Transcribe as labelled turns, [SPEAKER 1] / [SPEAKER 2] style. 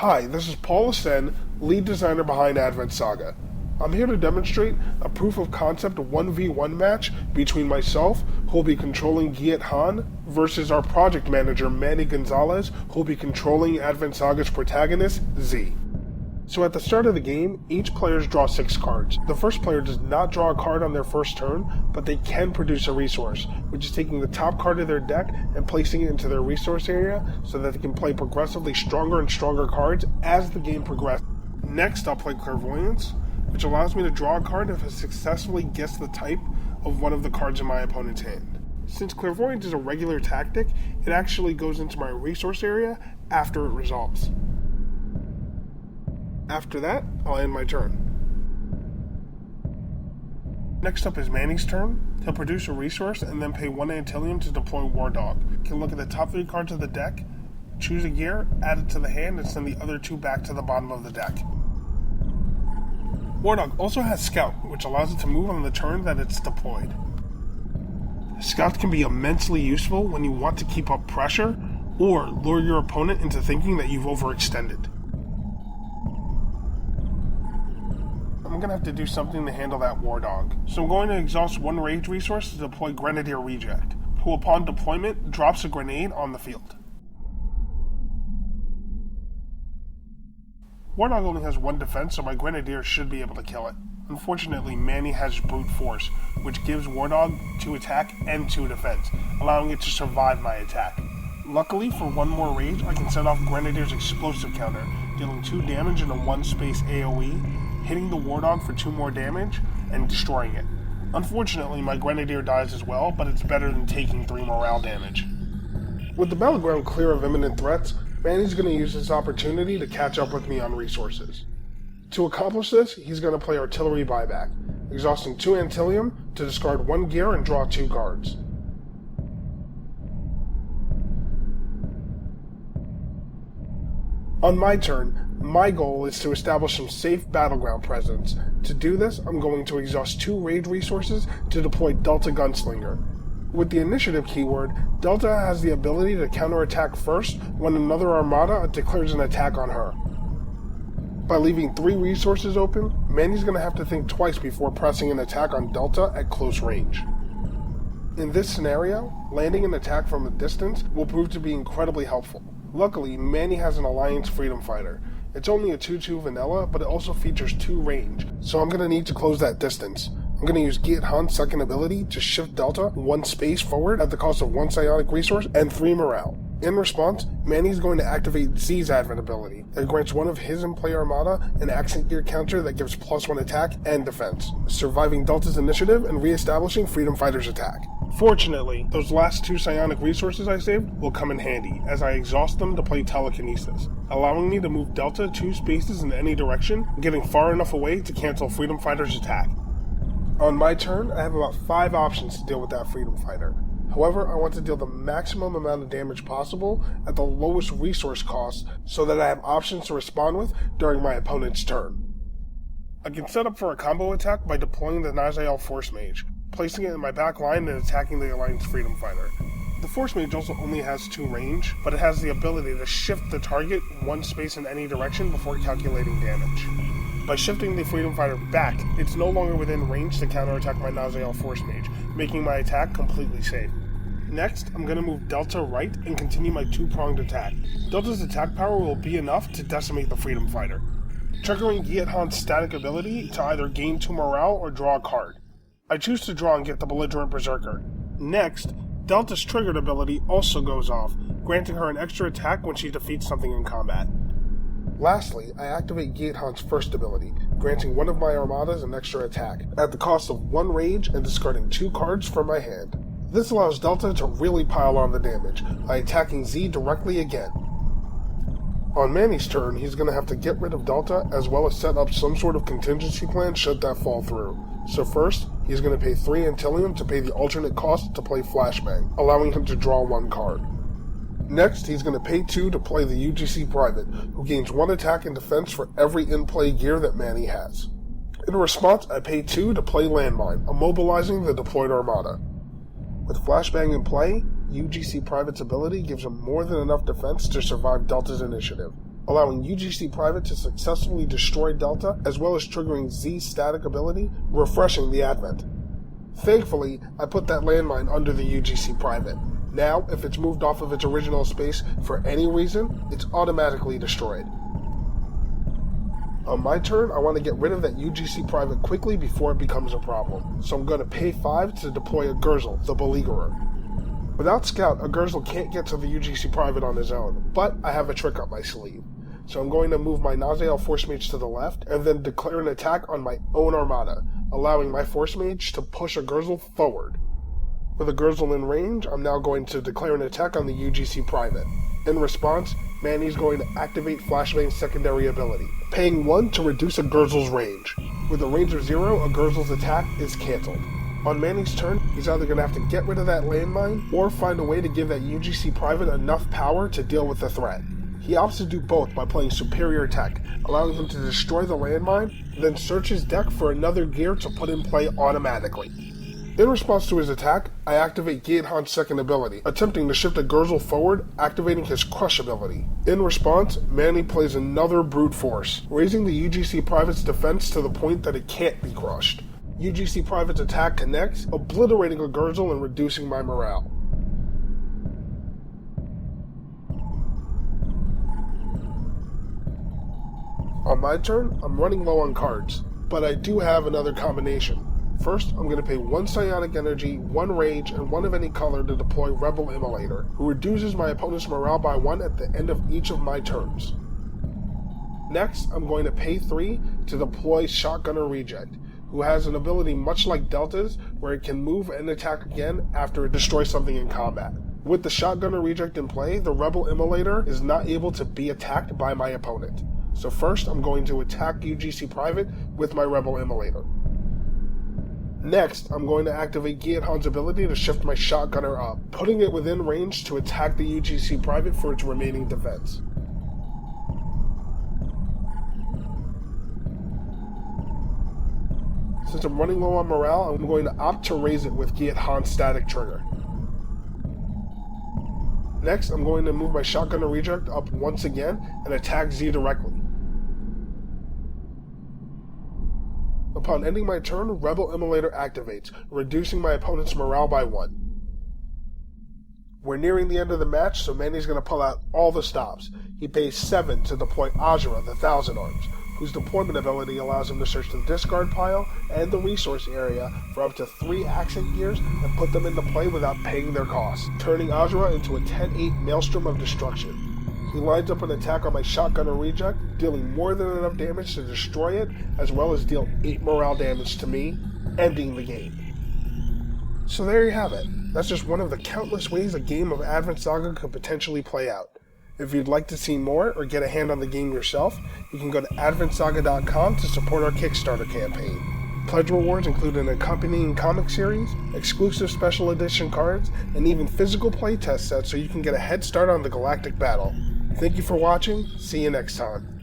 [SPEAKER 1] Hi, this is Paul Asen, lead designer behind Advent Saga. I'm here to demonstrate a proof of concept 1v1 match between myself, who will be controlling Giat Han, versus our project manager Manny Gonzalez, who will be controlling Advent Saga's protagonist, Z. So at the start of the game, each player draws 6 cards. The first player does not draw a card on their first turn, but they can produce a resource, which is taking the top card of their deck and placing it into their resource area so that they can play progressively stronger and stronger cards as the game progresses. Next, I'll play Clairvoyance, which allows me to draw a card if I successfully guess the type of one of the cards in my opponent's hand. Since Clairvoyance is a regular tactic, it actually goes into my resource area after it resolves. After that, I'll end my turn. Next up is Manny's turn. He'll produce a resource and then pay 1 Antillium to deploy War Dog. He can look at the top 3 cards of the deck, choose a gear, add it to the hand, and send the other 2 back to the bottom of the deck. War Dog also has Scout, which allows it to move on the turn that it's deployed. Scouts can be immensely useful when you want to keep up pressure or lure your opponent into thinking that you've overextended. I'm going to have to do something to handle that War Dog. So I'm going to exhaust 1 rage resource to deploy Grenadier Reject, who upon deployment drops a grenade on the field. War Dog only has 1 defense, so my Grenadier should be able to kill it. Unfortunately, Manny has Brute Force, which gives War Dog 2 attack and 2 defense, allowing it to survive my attack. Luckily, for 1 more rage, I can set off Grenadier's explosive counter, dealing 2 damage in a 1-space AoE, hitting the War Dog for 2 more damage, and destroying it. Unfortunately, my Grenadier dies as well, but it's better than taking 3 morale damage. With the battleground clear of imminent threats, Manny's going to use this opportunity to catch up with me on resources. To accomplish this, he's going to play Artillery Buyback, exhausting 2 Antillium to discard 1 gear and draw 2 cards. On my turn, my goal is to establish some safe battleground presence. To do this, I'm going to exhaust 2 raid resources to deploy Delta Gunslinger. With the initiative keyword, Delta has the ability to counterattack first when another armada declares an attack on her. By leaving 3 resources open, Manny's going to have to think twice before pressing an attack on Delta at close range. In this scenario, landing an attack from a distance will prove to be incredibly helpful. Luckily, Manny has an Alliance Freedom Fighter. It's only a 2-2 vanilla, but it also features 2 range, so I'm going to need to close that distance. I'm going to use Giat Han's second ability to shift Delta 1 space forward at the cost of 1 psionic resource and 3 morale. In response, Manny's going to activate Z's Advent ability that grants one of his in-play armada an accent gear counter that gives +1 attack and defense, surviving Delta's initiative and re-establishing Freedom Fighter's attack. Fortunately, those last 2 psionic resources I saved will come in handy, as I exhaust them to play Telekinesis, allowing me to move Delta 2 spaces in any direction, getting far enough away to cancel Freedom Fighter's attack. On my turn, I have about 5 options to deal with that Freedom Fighter. However, I want to deal the maximum amount of damage possible at the lowest resource cost so that I have options to respond with during my opponent's turn. I can set up for a combo attack by deploying the Nazael Force Mage, placing it in my back line and attacking the Alliance Freedom Fighter. The Force Mage also only has 2 range, but it has the ability to shift the target 1 space in any direction before calculating damage. By shifting the Freedom Fighter back, it's no longer within range to counterattack my Nazael Force Mage, making my attack completely safe. Next, I'm going to move Delta right and continue my 2-pronged attack. Delta's attack power will be enough to decimate the Freedom Fighter, triggering Giat Han's static ability to either gain 2 morale or draw a card. I choose to draw and get the Belligerent Berserker. Next, Delta's triggered ability also goes off, granting her an extra attack when she defeats something in combat. Lastly, I activate Giat Han's first ability, granting one of my armadas an extra attack, at the cost of 1 rage and discarding 2 cards from my hand. This allows Delta to really pile on the damage, by attacking Z directly again. On Manny's turn, he's going to have to get rid of Delta, as well as set up some sort of contingency plan should that fall through. So first, he's going to pay 3 Antillium to pay the alternate cost to play Flashbang, allowing him to draw 1 card. Next, he's going to pay 2 to play the UGC Private, who gains 1 attack and defense for every in-play gear that Manny has. In response, I pay 2 to play Landmine, immobilizing the deployed armada. With Flashbang in play, UGC Private's ability gives him more than enough defense to survive Delta's initiative. allowing UGC Private to successfully destroy Delta, as well as triggering Z's static ability, refreshing the Advent. Thankfully, I put that landmine under the UGC Private. Now, if it's moved off of its original space for any reason, it's automatically destroyed. On my turn, I want to get rid of that UGC Private quickly before it becomes a problem, so I'm going to pay 5 to deploy a Gurzel, the Beleaguerer. Without Scout, a Gurzel can't get to the UGC Private on his own, but I have a trick up my sleeve. So I'm going to move my Naziel Force Mage to the left, and then declare an attack on my own Armada, allowing my Force Mage to push a Gurzel forward. With a Gurzel in range, I'm now going to declare an attack on the UGC Private. In response, Manny's going to activate Flashbang's secondary ability, paying 1 to reduce a Gurzel's range. With a range of 0, a Gurzel's attack is cancelled. On Manny's turn, he's either going to have to get rid of that landmine, or find a way to give that UGC Private enough power to deal with the threat. He opts to do both by playing Superior Tech, allowing him to destroy the landmine, then search his deck for another gear to put in play automatically. In response to his attack, I activate Giethan's second ability, attempting to shift a Gurzel forward, activating his Crush ability. In response, Manny plays another Brute Force, raising the UGC Private's defense to the point that it can't be crushed. UGC Private's attack connects, obliterating a Gurzel and reducing my morale. On my turn, I'm running low on cards, but I do have another combination. First, I'm going to pay 1 Psionic Energy, 1 Rage, and 1 of any color to deploy Rebel Immolator, who reduces my opponent's morale by 1 at the end of each of my turns. Next, I'm going to pay 3 to deploy Shotgunner Reject, who has an ability much like Delta's, where it can move and attack again after it destroys something in combat. With the Shotgunner Reject in play, the Rebel Immolator is not able to be attacked by my opponent. So first, I'm going to attack UGC Private with my Rebel Immolator. Next, I'm going to activate Giethan's ability to shift my Shotgunner up, putting it within range to attack the UGC Private for its remaining defense. Since I'm running low on morale, I'm going to opt to raise it with Giethan's static trigger. Next, I'm going to move my Shotgunner Reject up once again and attack Z directly. Upon ending my turn, Rebel Immolator activates, reducing my opponent's morale by 1. We're nearing the end of the match, so Manny's going to pull out all the stops. He pays 7 to deploy Azura, the Thousand Arms, whose deployment ability allows him to search the discard pile and the resource area for up to 3 action gears and put them into play without paying their cost, turning Azura into a 10-8 Maelstrom of Destruction. He lines up an attack on my Shotgunner Reject, dealing more than enough damage to destroy it, as well as deal 8 morale damage to me, ending the game. So there you have it. That's just one of the countless ways a game of Advent Saga could potentially play out. If you'd like to see more or get a hand on the game yourself, you can go to adventsaga.com to support our Kickstarter campaign. Pledge rewards include an accompanying comic series, exclusive special edition cards, and even physical playtest sets so you can get a head start on the galactic battle. Thank you for watching. See you next time.